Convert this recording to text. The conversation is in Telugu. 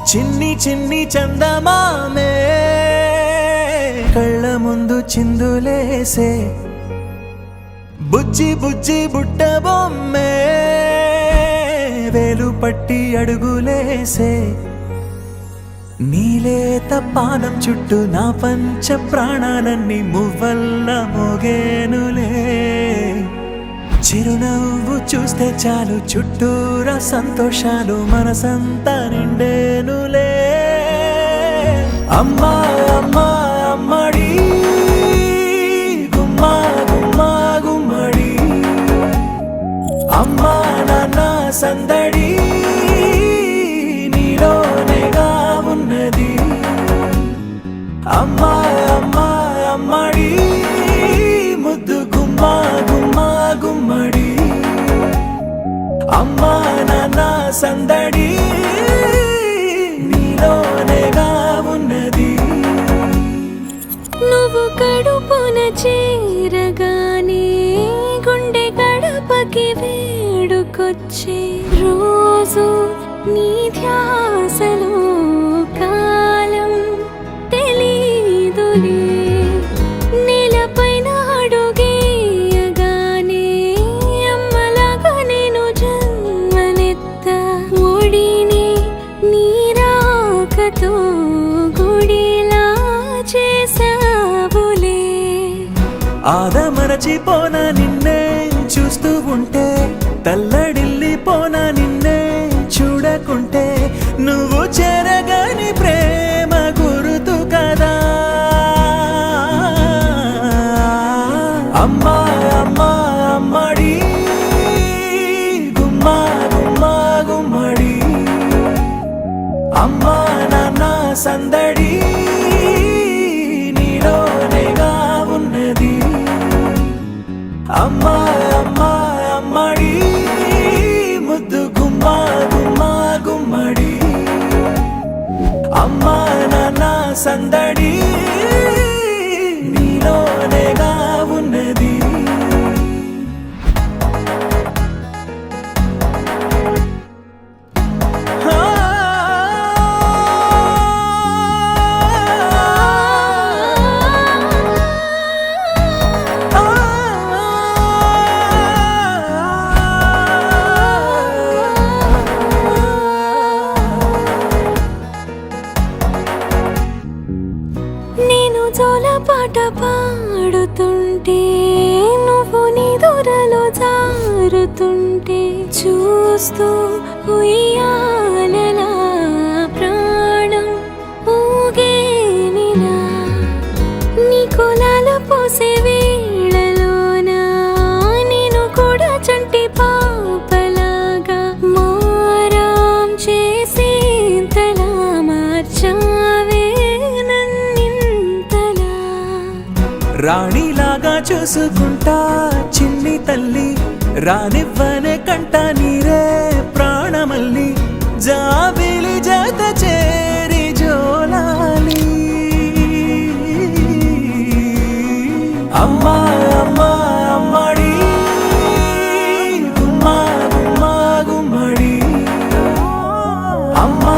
చిన్ని చిన్ని చందమామే కళ్ళ ముందు చిందులేసే బుజ్జి బుజ్జి బుట్ట బొమ్మే వేలు పట్టి అడుగులేసే నీలేత పానం చుట్టూ నా పంచ ప్రాణాలన్నీ మువ్వల్ల మోగేనులే చిరునవ్వు చూస్తే చాలు చుట్టూరా సంతోషాలు మనసంతా నిండేనులే అమ్మా అమ్మా అమ్మడి గుమ్మా గుమ్మా గుమ్మడి అమ్మా నాన్న సందడి నీలోనేగా ఉన్నది అమ్మా అమ్మా అమ్మడి ముద్దు గుమ్మా గుమ్మా గుమ్మడి అమ్మా నాన్న సందడి నీలోనేగా ఉన్నది నువ్వు కడుపున చేరగానే గుండె గడపకి వేడుకొచ్చే రోజు నీ ధ్యాసలో కాలం తెలీదులే నేలపైన అడుగేయగానే అమ్మలాగా నేను జన్మనెత్త ఒడిని నీ రాకతో గుడిలా చేసావులే ఆదమరచిపోనా నిన్నే చూస్తూ ఉంటే తల్లడిల్లిపోనా నిన్నే చూడకుంటే నువ్వు చెరగని ప్రేమ గురుతు కదా అమ్మా అమ్మా అమ్మడి గుమ్మా గుమ్మా గుమ్మడి అమ్మా నాన్న సందడి నీలోనేగా ఉన్నది అమ్మా అమ్మా అమ్మడి ముద్దు గుమ్మా గుమ్మా గుమ్మడి అమ్మా నాన్న సందడి నీలోనేగా ఉన్నది నేను జోలపాట పాడుతుంటే నువ్వు నీ దూరలో జారుతుంటే చూస్తూ ఉయ్యాలలా ప్రాణం ఊగేనిలా నీ కులాల పోసే వేళలోన నేను కూడా చంటి పాపలాగా మారాం చేసేంతలా మార్చావే రాణిలాగా చూసుకుంటా చిన్ని తల్లి రానివ్వనే కంట నీరే ప్రాణమల్లి జాబిలి జత చేరి జోలాలి అమ్మా అమ్మా అమ్మడి గుమ్మా గుమ్మా గుమ్మడి అమ్మా